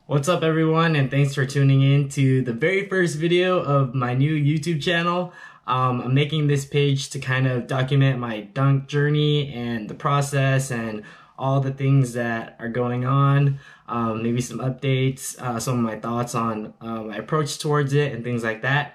What's up everyone, and thanks for tuning in to the very first video of my new YouTube channel. I'm making this page to kind of document my dunk journey and the process and all the things that are going on. Maybe some updates, some of my thoughts on my approach towards it and things like that.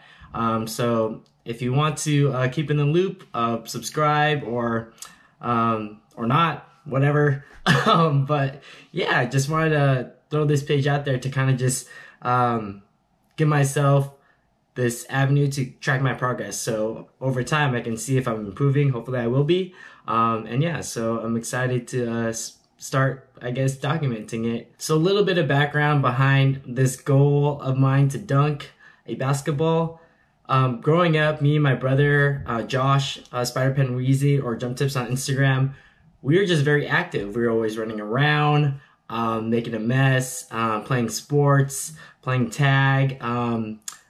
So if you want to keep in the loop, subscribe or not, whatever. But yeah, I just wanted to throw this page out there to kind of just give myself this avenue to track my progress. So over time, I can see if I'm improving. Hopefully I will be. And yeah, so I'm excited to start, I guess, documenting it. So a little bit of background behind this goal of mine to dunk a basketball. Growing up, me and my brother, Josh, Spider-Pen Weezy, or Jump Tips on Instagram, we were just very active. We were always running around, making a mess, playing sports, playing tag.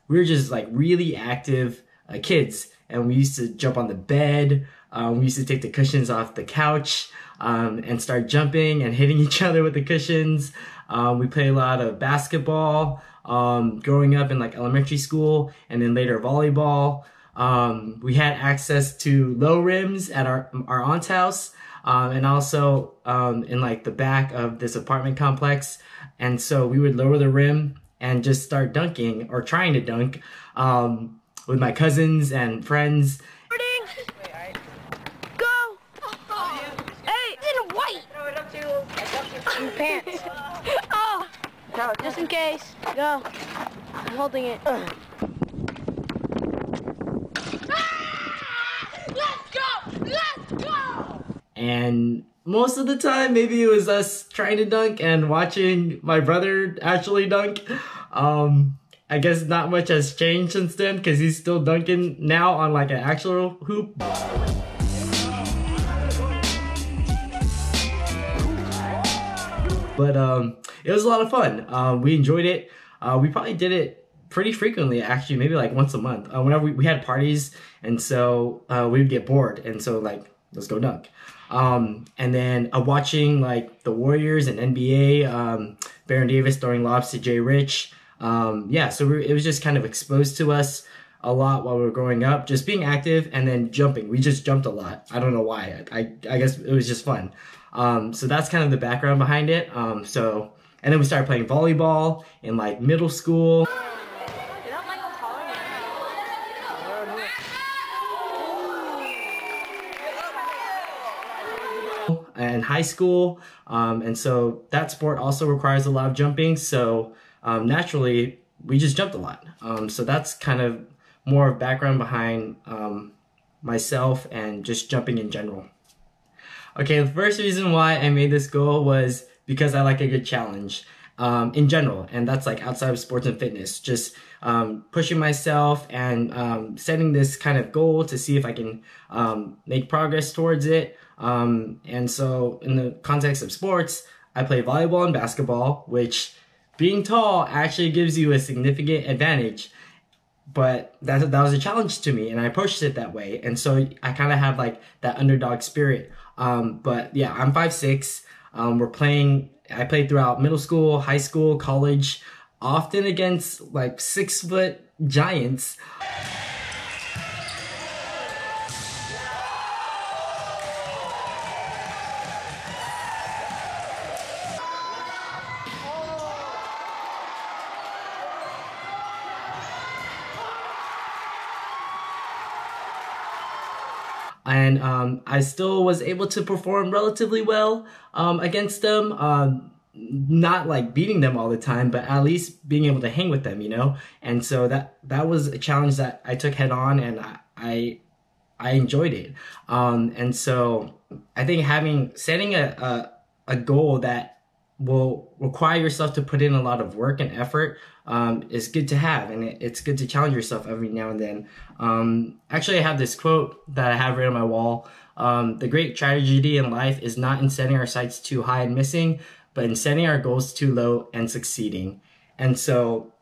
We were just like really active kids, and we used to jump on the bed. We used to take the cushions off the couch and start jumping and hitting each other with the cushions. We played a lot of basketball growing up in like elementary school, and then later volleyball. We had access to low rims at our aunt's house. And also in like the back of this apartment complex. And so we would lower the rim and just start dunking, or trying to dunk, with my cousins and friends. Go! Hey, little white! Throw it up to your pants. Oh! No, just in case. Go. I'm holding it. Let's go! Let's go! And most of the time, maybe it was us trying to dunk and watching my brother actually dunk. I guess not much has changed since then, because he's still dunking now on like an actual hoop. But it was a lot of fun. We enjoyed it. We probably did it pretty frequently, actually, maybe like once a month. Whenever we had parties, and so we would get bored, and so like, let's go dunk. And then watching like the Warriors and NBA, Baron Davis throwing lobs to Jay Rich. Yeah, so it was just kind of exposed to us a lot while we were growing up, just being active and then jumping. We just jumped a lot. I don't know why. I guess it was just fun. So that's kind of the background behind it. And then we started playing volleyball in like middle school. And high school, and so that sport also requires a lot of jumping, so naturally we just jumped a lot. So that's kind of more background behind myself and just jumping in general. Okay, the first reason why I made this goal was because I like a good challenge in general, and that's like outside of sports and fitness, just pushing myself and setting this kind of goal to see if I can make progress towards it. And so in the context of sports, I play volleyball and basketball, which being tall actually gives you a significant advantage. But that was a challenge to me, and I approached it that way. And so I kind of have like that underdog spirit. But yeah, I'm 5'6". I played throughout middle school, high school, college, often against like 6-foot giants. And I still was able to perform relatively well against them. Not like beating them all the time, but at least being able to hang with them, you know? And so that was a challenge that I took head on, and I enjoyed it. And so I think setting a goal that will require yourself to put in a lot of work and effort is good to have, and it's good to challenge yourself every now and then. Actually, I have this quote that I have right on my wall. The great tragedy in life is not in setting our sights too high and missing, but in setting our goals too low and succeeding. And so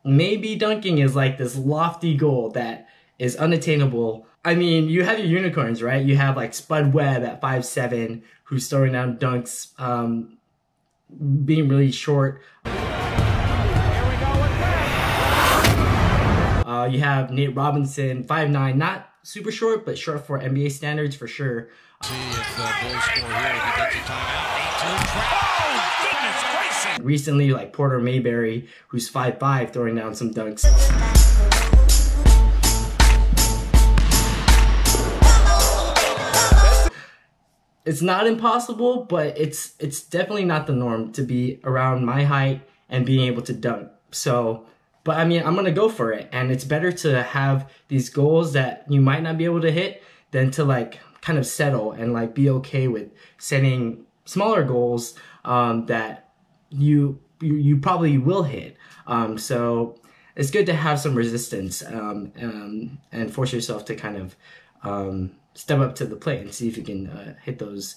maybe dunking is like this lofty goal that is unattainable. I mean, you have your unicorns, right? You have like Spud Webb at 5'7", who's throwing down dunks, being really short. You have Nate Robinson, 5'9", not super short, but short for NBA standards for sure. See if Bulls score here. He gets a timeout. Oh, goodness gracious! Recently, like Porter Mayberry, who's 5'5", throwing down some dunks. It's not impossible, but it's definitely not the norm to be around my height and being able to dunk. So, but I mean, I'm gonna go for it, and it's better to have these goals that you might not be able to hit than to like kind of settle and like be okay with setting smaller goals that you probably will hit. So it's good to have some resistance and force yourself to kind of step up to the plate and see if you can hit those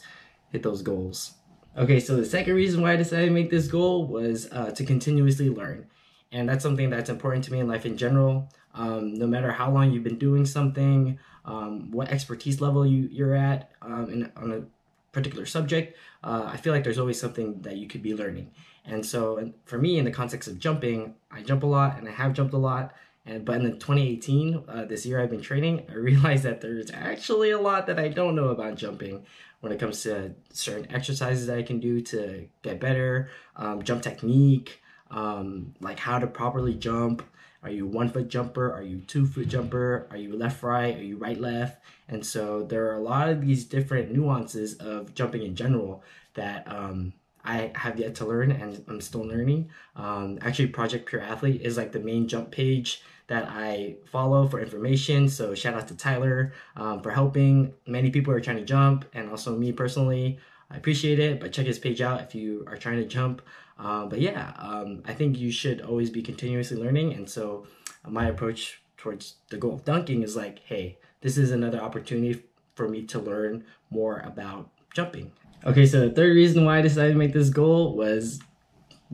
goals. Okay, so the second reason why I decided to make this goal was to continuously learn. And that's something that's important to me in life in general. No matter how long you've been doing something, what expertise level you're at on a particular subject, I feel like there's always something that you could be learning. And so for me, in the context of jumping, I jump a lot and I have jumped a lot. But in 2018, this year I've been training, I realized that there's actually a lot that I don't know about jumping when it comes to certain exercises that I can do to get better, jump technique, like how to properly jump. Are you 1 foot jumper? Are you 2 foot jumper? Are you left right? Are you right left? And so there are a lot of these different nuances of jumping in general that I have yet to learn, and I'm still learning. Actually, Project Pure Athlete is like the main jump page that I follow for information. So shout out to Tyler for helping. Many people are trying to jump, and also me personally. I appreciate it, but check his page out if you are trying to jump. But yeah, I think you should always be continuously learning. And so my approach towards the goal of dunking is like, hey, this is another opportunity for me to learn more about jumping. Okay, so the third reason why I decided to make this goal was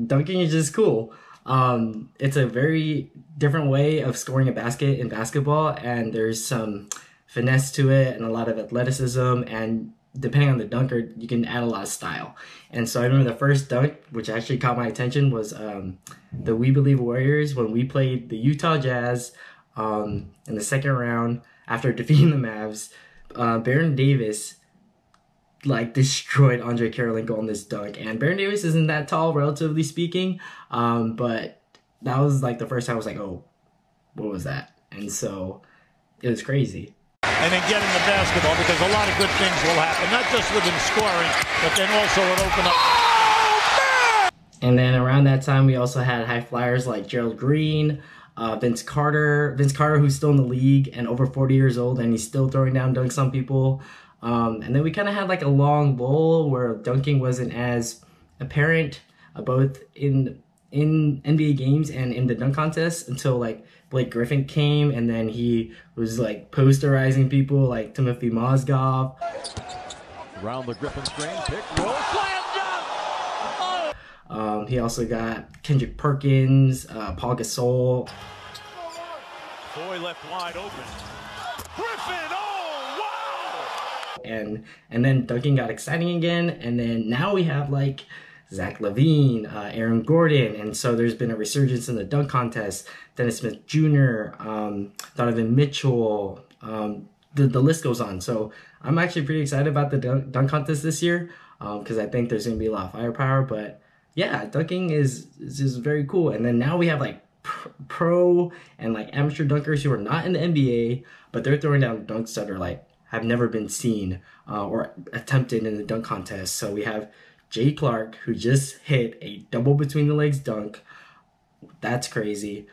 dunking is just cool. It's a very different way of scoring a basket in basketball, and there's some finesse to it and a lot of athleticism, and depending on the dunker, you can add a lot of style. And so I remember the first dunk, which actually caught my attention, was the We Believe Warriors when we played the Utah Jazz in the second round after defeating the Mavs. Baron Davis like destroyed Andre Karolinko on this dunk, and Baron Davis isn't that tall, relatively speaking, but that was like the first time I was like, oh, what was that? And so it was crazy. And then getting the basketball, because a lot of good things will happen, not just with him scoring, but then also it opened up. And then around that time, we also had high flyers like Gerald Green, Vince Carter, who's still in the league and over 40 years old, and he's still throwing down dunks on people. And then we kind of had like a long lull where dunking wasn't as apparent, both in NBA games and in the dunk contest, until like Blake Griffin came, and then he was like posterizing people like Timothy Mozgov. Around the Griffin screen, pick, roll, slam dunk! He also got Kendrick Perkins, Paul Gasol. Boy left wide open. Griffin, oh wow! And then dunking got exciting again, and then now we have like Zach LaVine, Aaron Gordon, and so there's been a resurgence in the dunk contest. Dennis Smith Jr., Donovan Mitchell, the list goes on. So I'm actually pretty excited about the dunk contest this year, because I think there's going to be a lot of firepower. But yeah, dunking is very cool. And then now we have like pro and like amateur dunkers who are not in the NBA, but they're throwing down dunks that are like have never been seen or attempted in the dunk contest. So we have Jay Clark, who just hit a double between the legs dunk. That's crazy.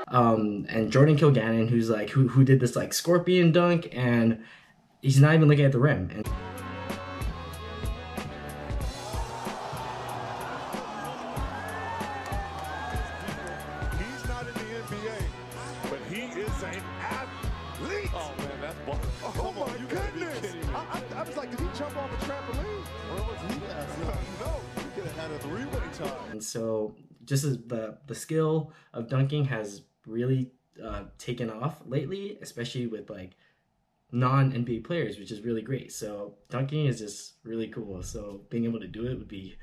And Jordan Kilgannon, who's like who did this like scorpion dunk, and he's not even looking at the rim. And I was like, did he jump off a trampoline? Where was he at? No, he could have had a three-way tie. And so just as the skill of dunking has really taken off lately, especially with like non-NBA players, which is really great. So dunking is just really cool. So being able to do it would be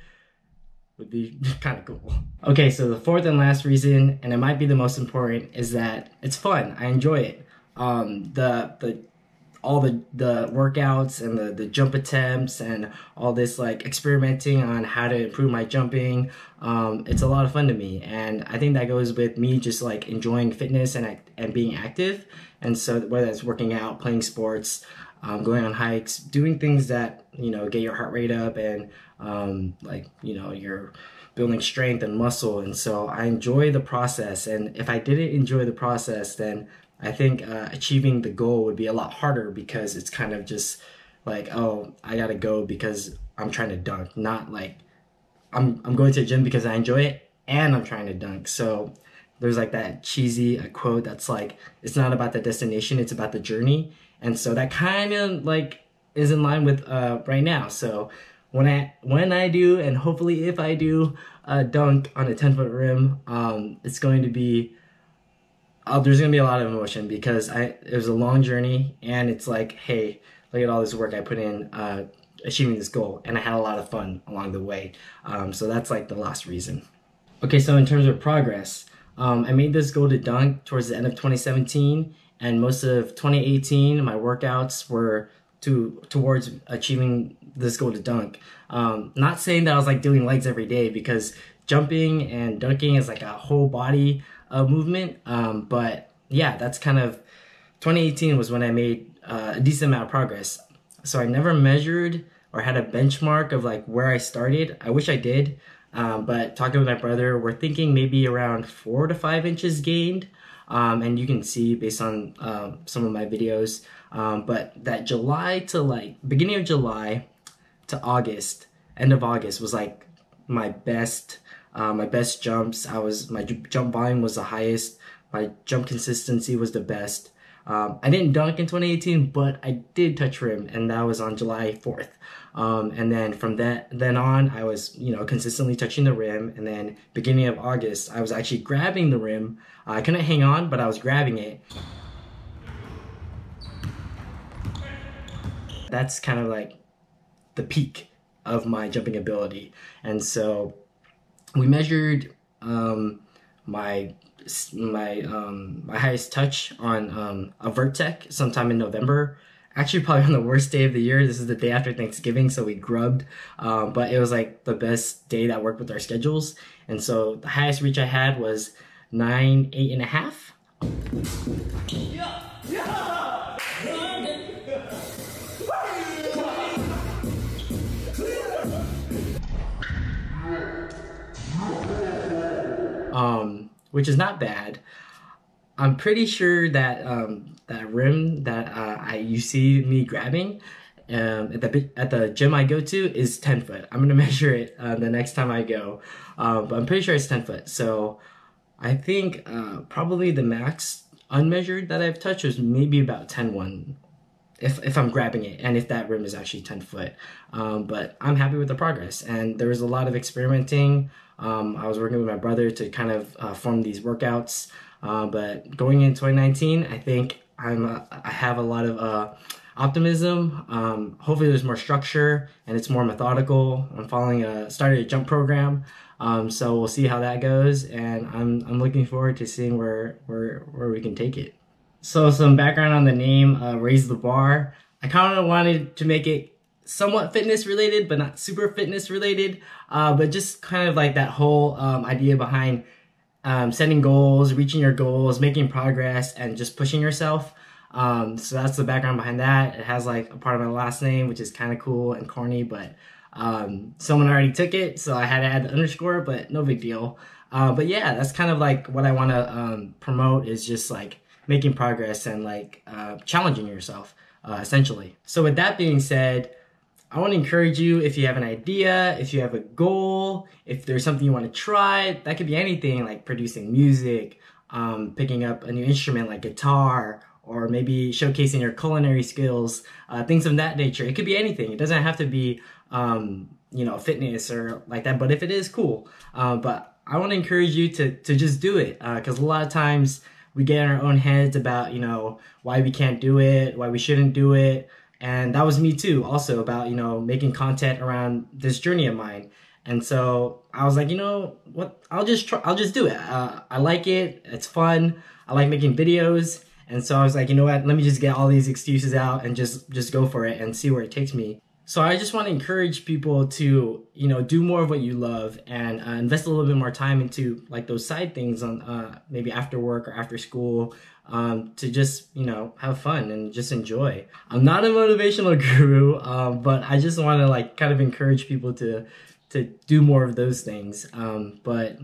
kind of cool. Okay, so the fourth and last reason, and it might be the most important, is that it's fun. I enjoy it. All the workouts and the jump attempts and all this like experimenting on how to improve my jumping, it's a lot of fun to me, and I think that goes with me just like enjoying fitness and being active. And so whether it's working out, playing sports, going on hikes, doing things that, you know, get your heart rate up and like, you know, you're building strength and muscle. And so I enjoy the process, and if I didn't enjoy the process, then I think achieving the goal would be a lot harder, because it's kind of just like, oh, I gotta go because I'm trying to dunk, not like I'm going to the gym because I enjoy it and I'm trying to dunk. So there's like that cheesy quote that's like, it's not about the destination, it's about the journey. And so that kind of like is in line with right now. So when I do, and hopefully if I do dunk on a 10-foot rim, it's going to be there's gonna be a lot of emotion, because it was a long journey, and it's like, hey, look at all this work I put in achieving this goal, and I had a lot of fun along the way. So that's like the last reason. Okay, so in terms of progress, I made this goal to dunk towards the end of 2017, and most of 2018 my workouts were towards achieving this goal to dunk. Not saying that I was like doing legs every day, because jumping and dunking is like a whole body movement, but yeah, that's kind of 2018 was when I made a decent amount of progress. So I never measured or had a benchmark of like where I started. I wish I did, but talking with my brother, we're thinking maybe around 4 to 5 inches gained, and you can see based on some of my videos, but that July to like beginning of July to August, end of August, was like my best jumps. My jump volume was the highest. My jump consistency was the best. I didn't dunk in 2018, but I did touch rim, and that was on July 4th. And then from then on, I was, you know, consistently touching the rim. And then beginning of August, I was actually grabbing the rim. I couldn't hang on, but I was grabbing it. That's kind of like the peak of my jumping ability. And so we measured my highest touch on a Vertec sometime in November. Actually, probably on the worst day of the year. This is the day after Thanksgiving, so we grubbed. But it was like the best day that worked with our schedules. And so the highest reach I had was 9.8.5. Which is not bad. I'm pretty sure that that rim that you see me grabbing at the gym I go to is 10 foot. I'm gonna measure it the next time I go, but I'm pretty sure it's 10 foot. So I think probably the max unmeasured that I've touched was maybe about 10.1 if I'm grabbing it, and if that rim is actually 10 foot. But I'm happy with the progress, and there was a lot of experimenting. I was working with my brother to kind of form these workouts, but going in 2019, I think I have a lot of optimism. Hopefully there's more structure and it's more methodical. I'm started a jump program, so we'll see how that goes, and I'm looking forward to seeing where we can take it. So some background on the name, Raise the Bar. I kind of wanted to make it somewhat fitness related, but not super fitness related, but just kind of like that whole idea behind setting goals, reaching your goals, making progress, and just pushing yourself. So that's the background behind that. It has like a part of my last name, which is kind of cool and corny, but someone already took it, so I had to add the underscore, but no big deal. But yeah, that's kind of like what I want to promote, is just like making progress and like challenging yourself, essentially. So with that being said, I want to encourage you, if you have an idea, if you have a goal, if there's something you want to try, that could be anything, like producing music, picking up a new instrument like guitar, or maybe showcasing your culinary skills, things of that nature. It could be anything. It doesn't have to be, you know, fitness or like that, but if it is, cool. But I want to encourage you to just do it, because a lot of times we get in our own heads about, you know, why we can't do it, why we shouldn't do it. And that was me too, also about, you know, making content around this journey of mine. And so I was like, you know what, I'll just do it. I like it, it's fun, I like making videos. And so I was like, you know what, let me just get all these excuses out and just go for it and see where it takes me. So I just want to encourage people to, you know, do more of what you love and invest a little bit more time into like those side things on maybe after work or after school, to just, you know, have fun and just enjoy. I'm not a motivational guru, but I just want to like kind of encourage people to do more of those things. But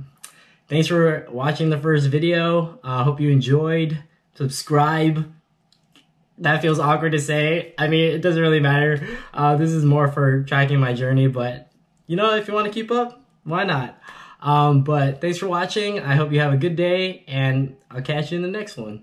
thanks for watching the first video. I hope you enjoyed. Subscribe. That feels awkward to say. I mean, it doesn't really matter. This is more for tracking my journey, but you know, if you want to keep up, why not? But thanks for watching. I hope you have a good day, and I'll catch you in the next one.